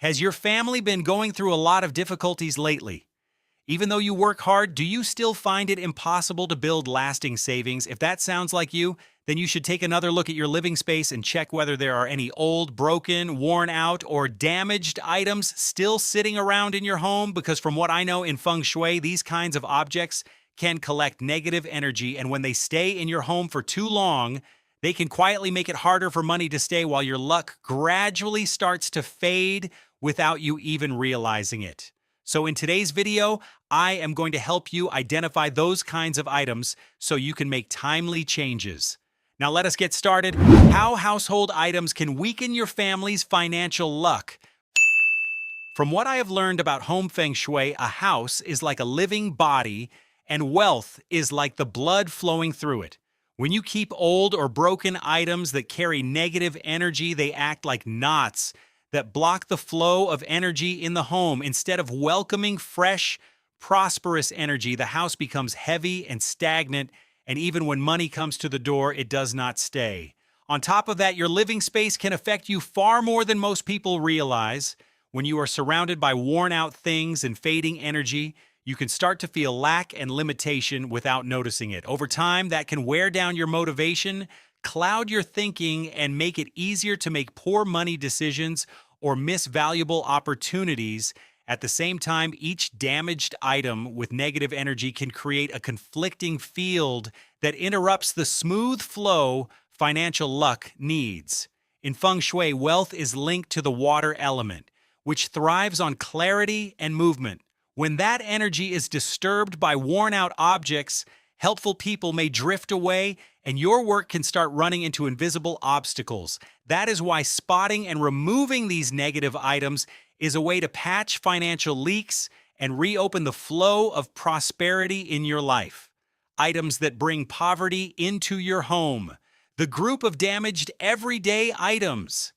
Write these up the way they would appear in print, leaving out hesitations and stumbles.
Has your family been going through a lot of difficulties lately? Even though you work hard, do you still find it impossible to build lasting savings? If that sounds like you, then you should take another look at your living space and check whether there are any old, broken, worn out, or damaged items still sitting around in your home. Because from what I know in Feng Shui, these kinds of objects can collect negative energy, and when they stay in your home for too long, they can quietly make it harder for money to stay while your luck gradually starts to fade without you even realizing it. So in today's video, I am going to help you identify those kinds of items so you can make timely changes. Now let us get started. How household items can weaken your family's financial luck. From what I have learned about home feng shui, a house is like a living body and wealth is like the blood flowing through it. When you keep old or broken items that carry negative energy, they act like knots that block the flow of energy in the home. Instead of welcoming fresh, prosperous energy, the house becomes heavy and stagnant, and even when money comes to the door, it does not stay. On top of that, your living space can affect you far more than most people realize. When you are surrounded by worn-out things and fading energy, you can start to feel lack and limitation without noticing it. Over time, that can wear down your motivation, cloud your thinking, and make it easier to make poor money decisions or miss valuable opportunities. At the same time, each damaged item with negative energy can create a conflicting field that interrupts the smooth flow financial luck needs. In Feng Shui, wealth is linked to the water element, which thrives on clarity and movement. When that energy is disturbed by worn-out objects, helpful people may drift away, and your work can start running into invisible obstacles. That is why spotting and removing these negative items is a way to patch financial leaks and reopen the flow of prosperity in your life. Items that bring poverty into your home. The group of damaged everyday items.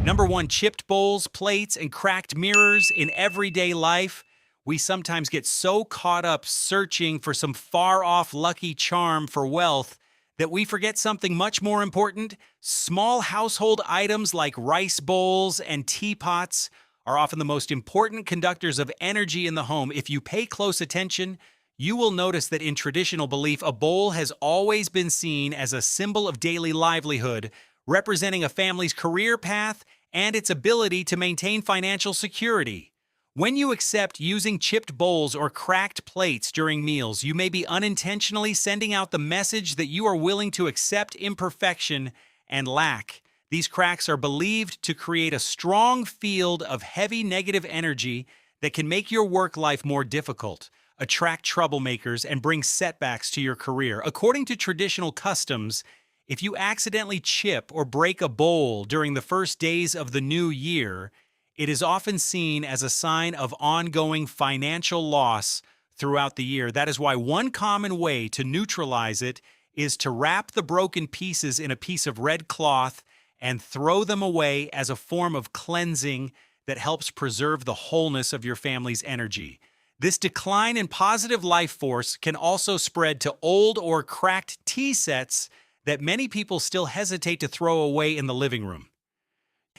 Number 1, chipped bowls, plates, and cracked mirrors in everyday life. We sometimes get so caught up searching for some far-off lucky charm for wealth that we forget something much more important. Small household items like rice bowls and teapots are often the most important conductors of energy in the home. If you pay close attention, you will notice that in traditional belief, a bowl has always been seen as a symbol of daily livelihood, representing a family's career path and its ability to maintain financial security. When you accept using chipped bowls or cracked plates during meals, you may be unintentionally sending out the message that you are willing to accept imperfection and lack. These cracks are believed to create a strong field of heavy negative energy that can make your work life more difficult, attract troublemakers, and bring setbacks to your career. According to traditional customs, if you accidentally chip or break a bowl during the first days of the new year, it is often seen as a sign of ongoing financial loss throughout the year. That is why one common way to neutralize it is to wrap the broken pieces in a piece of red cloth and throw them away as a form of cleansing that helps preserve the wholeness of your family's energy. This decline in positive life force can also spread to old or cracked tea sets that many people still hesitate to throw away in the living room.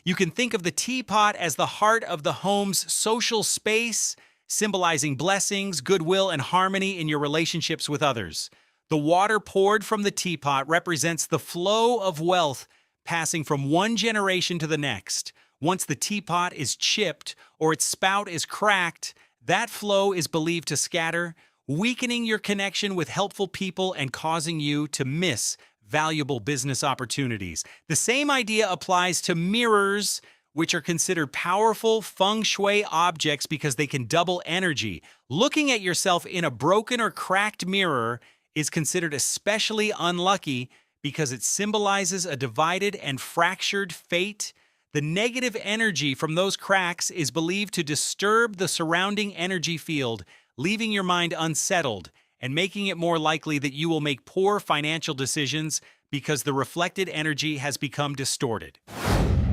You can think of the teapot as the heart of the home's social space, symbolizing blessings, goodwill, and harmony in your relationships with others. The water poured from the teapot represents the flow of wealth passing from one generation to the next. Once the teapot is chipped or its spout is cracked, that flow is believed to scatter, weakening your connection with helpful people and causing you to miss valuable business opportunities. The same idea applies to mirrors, which are considered powerful feng shui objects because they can double energy. Looking at yourself in a broken or cracked mirror is considered especially unlucky because it symbolizes a divided and fractured fate. The negative energy from those cracks is believed to disturb the surrounding energy field, leaving your mind unsettled and making it more likely that you will make poor financial decisions because the reflected energy has become distorted.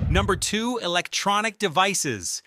Number 2, electronic devices.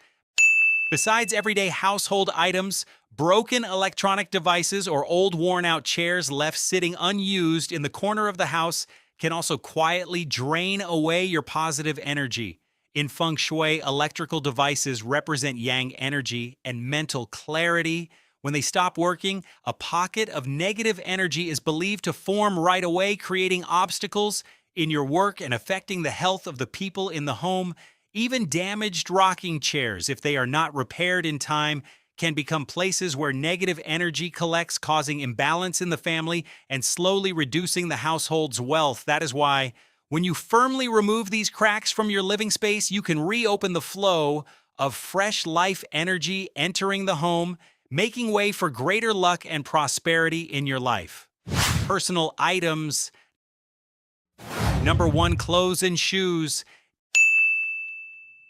Besides everyday household items, broken electronic devices or old worn-out chairs left sitting unused in the corner of the house can also quietly drain away your positive energy. In Feng Shui, electrical devices represent yang energy and mental clarity. When they stop working, a pocket of negative energy is believed to form right away, creating obstacles in your work and affecting the health of the people in the home. Even damaged rocking chairs, if they are not repaired in time, can become places where negative energy collects, causing imbalance in the family and slowly reducing the household's wealth. That is why, when you firmly remove these cracks from your living space, you can reopen the flow of fresh life energy entering the home, making way for greater luck and prosperity in your life. Personal items. Number 1, clothes and shoes.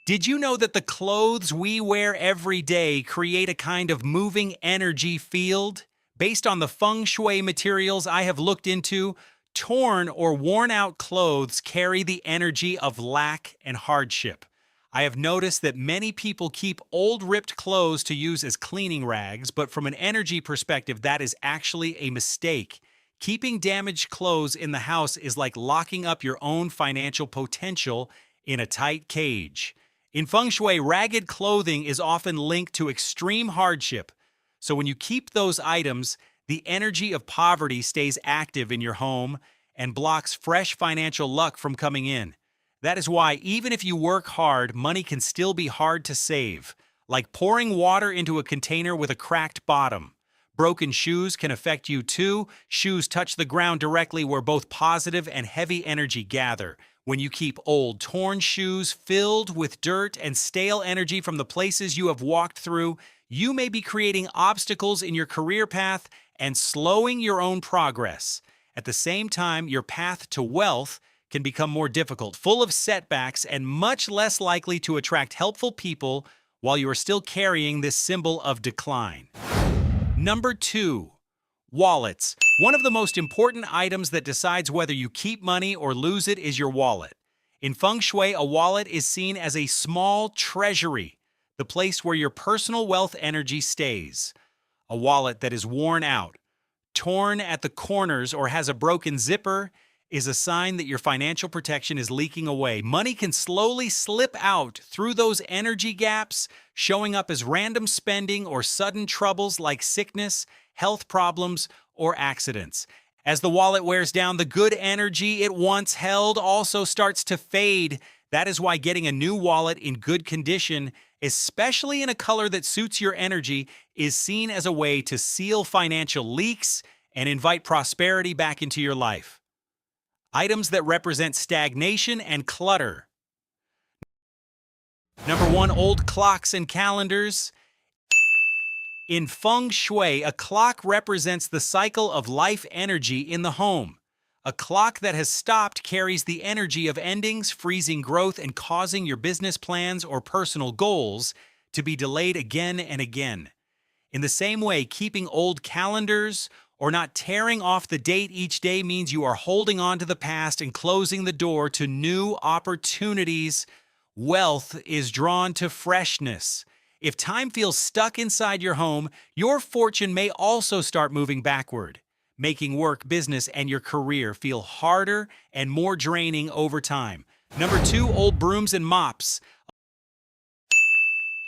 Did you know that the clothes we wear every day create a kind of moving energy field? Based on the feng shui materials I have looked into, torn or worn out clothes carry the energy of lack and hardship. I have noticed that many people keep old ripped clothes to use as cleaning rags, but from an energy perspective, that is actually a mistake. Keeping damaged clothes in the house is like locking up your own financial potential in a tight cage. In feng shui, ragged clothing is often linked to extreme hardship. So when you keep those items, the energy of poverty stays active in your home and blocks fresh financial luck from coming in. That is why even if you work hard, money can still be hard to save, like pouring water into a container with a cracked bottom. Broken shoes can affect you too. Shoes touch the ground directly where both positive and heavy energy gather. When you keep old, torn shoes filled with dirt and stale energy from the places you have walked through, you may be creating obstacles in your career path and slowing your own progress. At the same time, your path to wealth can become more difficult, full of setbacks, and much less likely to attract helpful people while you are still carrying this symbol of decline. Number 2, wallets. One of the most important items that decides whether you keep money or lose it is your wallet. In feng shui, a wallet is seen as a small treasury, the place where your personal wealth energy stays. A wallet that is worn out, torn at the corners, or has a broken zipper is a sign that your financial protection is leaking away. Money can slowly slip out through those energy gaps, showing up as random spending or sudden troubles like sickness, health problems, or accidents. As the wallet wears down, the good energy it once held also starts to fade. That is why getting a new wallet in good condition, especially in a color that suits your energy, is seen as a way to seal financial leaks and invite prosperity back into your life. Items that represent stagnation and clutter. Number 1, old clocks and calendars. In feng shui, a clock represents the cycle of life energy in the home. A clock that has stopped carries the energy of endings, freezing growth, and causing your business plans or personal goals to be delayed again and again. In the same way, keeping old calendars or not tearing off the date each day means you are holding on to the past and closing the door to new opportunities. Wealth is drawn to freshness. If time feels stuck inside your home, your fortune may also start moving backward, making work, business, and your career feel harder and more draining over time. Number 2, old brooms and mops.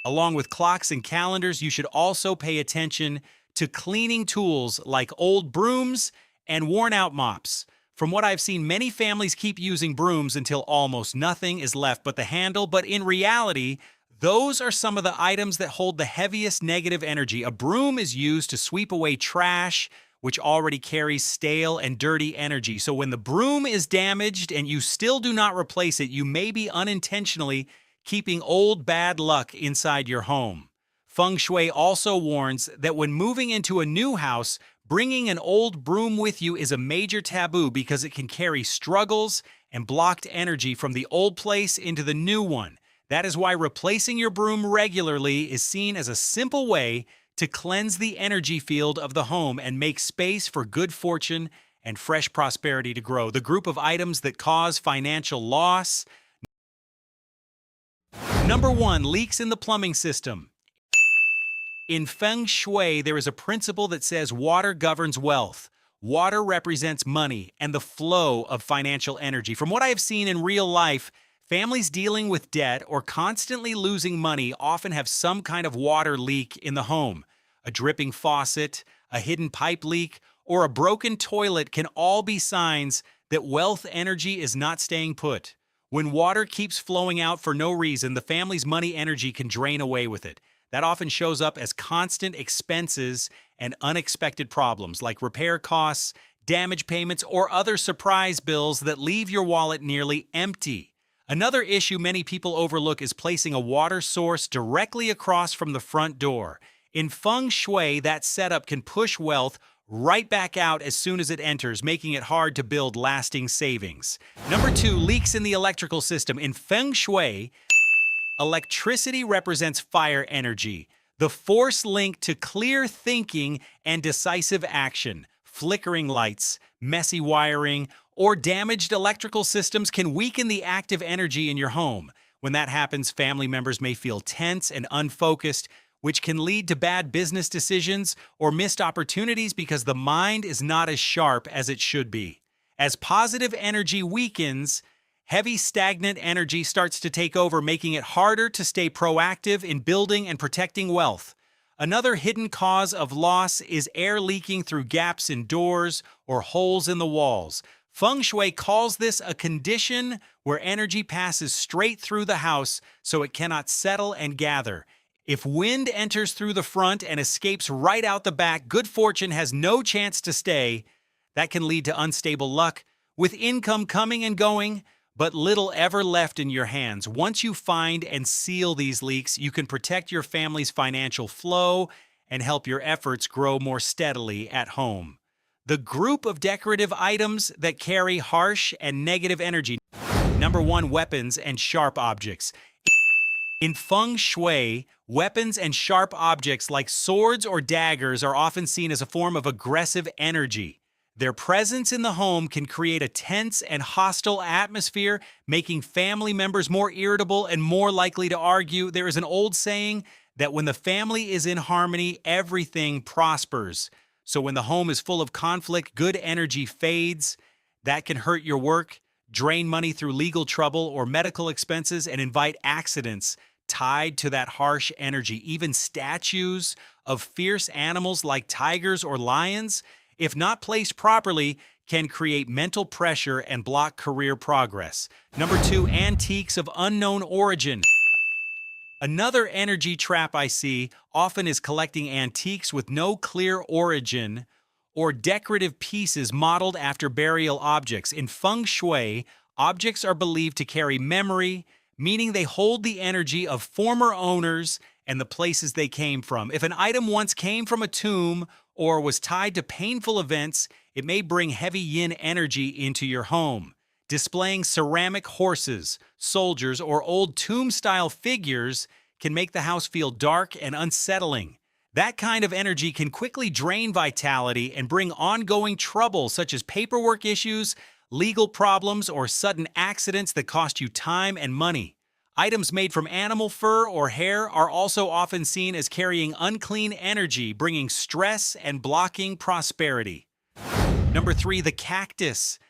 Along with clocks and calendars, you should also pay attention to cleaning tools like old brooms and worn-out mops. From what I've seen, many families keep using brooms until almost nothing is left but the handle, but in reality, those are some of the items that hold the heaviest negative energy. A broom is used to sweep away trash, which already carries stale and dirty energy. So when the broom is damaged and you still do not replace it, you may be unintentionally keeping old bad luck inside your home. Feng Shui also warns that when moving into a new house, bringing an old broom with you is a major taboo because it can carry struggles and blocked energy from the old place into the new one. That is why replacing your broom regularly is seen as a simple way to cleanse the energy field of the home and make space for good fortune and fresh prosperity to grow. The group of items that cause financial loss. Number 1, leaks in the plumbing system. In Feng Shui, there is a principle that says water governs wealth. Water represents money and the flow of financial energy. From what I have seen in real life, Families dealing with debt or constantly losing money often have some kind of water leak in the home. A dripping faucet, a hidden pipe leak, or a broken toilet can all be signs that wealth energy is not staying put. When water keeps flowing out for no reason, the family's money energy can drain away with it. That often shows up as constant expenses and unexpected problems like repair costs, damage payments, or other surprise bills that leave your wallet nearly empty. Another issue many people overlook is placing a water source directly across from the front door. In Feng Shui, that setup can push wealth right back out as soon as it enters, making it hard to build lasting savings. Number 2, leaks in the electrical system. In Feng Shui, electricity represents fire energy, the force linked to clear thinking and decisive action. Flickering lights, messy wiring, or damaged electrical systems can weaken the active energy in your home. When that happens, family members may feel tense and unfocused, which can lead to bad business decisions or missed opportunities because the mind is not as sharp as it should be. As positive energy weakens, heavy stagnant energy starts to take over, making it harder to stay proactive in building and protecting wealth. Another hidden cause of loss is air leaking through gaps in doors or holes in the walls. Feng Shui calls this a condition where energy passes straight through the house so it cannot settle and gather. If wind enters through the front and escapes right out the back, good fortune has no chance to stay. That can lead to unstable luck, with income coming and going, but little ever left in your hands. Once you find and seal these leaks, you can protect your family's financial flow and help your efforts grow more steadily at home. The group of decorative items that carry harsh and negative energy. Number 1, weapons and sharp objects. In Feng Shui, weapons and sharp objects like swords or daggers are often seen as a form of aggressive energy. Their presence in the home can create a tense and hostile atmosphere, making family members more irritable and more likely to argue. There is an old saying that when the family is in harmony, everything prospers. So when the home is full of conflict, good energy fades. That can hurt your work, drain money through legal trouble or medical expenses, and invite accidents tied to that harsh energy. Even statues of fierce animals like tigers or lions, if not placed properly, can create mental pressure and block career progress. Number 2, antiques of unknown origin. Another energy trap I see often is collecting antiques with no clear origin or decorative pieces modeled after burial objects. In Feng Shui, objects are believed to carry memory, meaning they hold the energy of former owners and the places they came from. If an item once came from a tomb or was tied to painful events, it may bring heavy yin energy into your home. Displaying ceramic horses, soldiers, or old tomb-style figures can make the house feel dark and unsettling. That kind of energy can quickly drain vitality and bring ongoing trouble such as paperwork issues, legal problems, or sudden accidents that cost you time and money. Items made from animal fur or hair are also often seen as carrying unclean energy, bringing stress and blocking prosperity. Number 3, the cactus.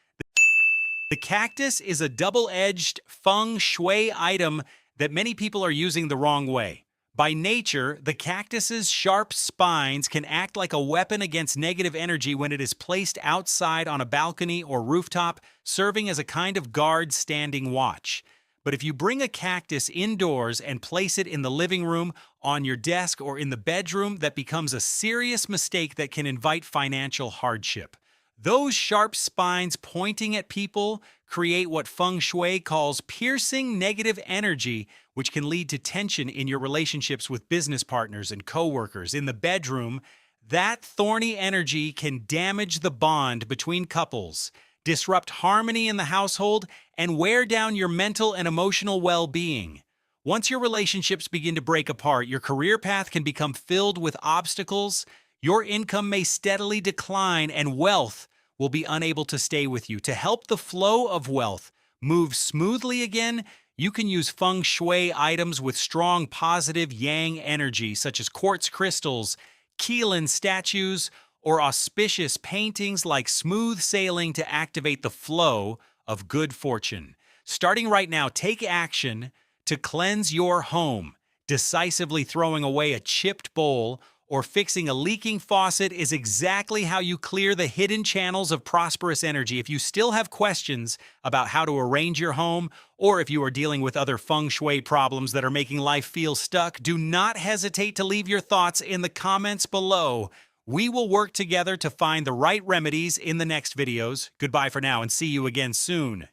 The cactus is a double-edged Feng Shui item that many people are using the wrong way. By nature, the cactus's sharp spines can act like a weapon against negative energy when it is placed outside on a balcony or rooftop, serving as a kind of guard standing watch. But if you bring a cactus indoors and place it in the living room, on your desk, or in the bedroom, that becomes a serious mistake that can invite financial hardship. Those sharp spines pointing at people create what Feng Shui calls piercing negative energy, which can lead to tension in your relationships with business partners and coworkers. In the bedroom, that thorny energy can damage the bond between couples, disrupt harmony in the household, and wear down your mental and emotional well-being. Once your relationships begin to break apart, your career path can become filled with obstacles, your income may steadily decline, and wealth will be unable to stay with you. To help the flow of wealth move smoothly again, you can use Feng Shui items with strong positive yang energy, such as quartz crystals, Qilin statues, or auspicious paintings like smooth sailing to activate the flow of good fortune. Starting right now, take action to cleanse your home. Decisively throwing away a chipped bowl or fixing a leaking faucet is exactly how you clear the hidden channels of prosperous energy. If you still have questions about how to arrange your home, or if you are dealing with other feng shui problems that are making life feel stuck, do not hesitate to leave your thoughts in the comments below. We will work together to find the right remedies in the next videos. Goodbye for now and see you again soon.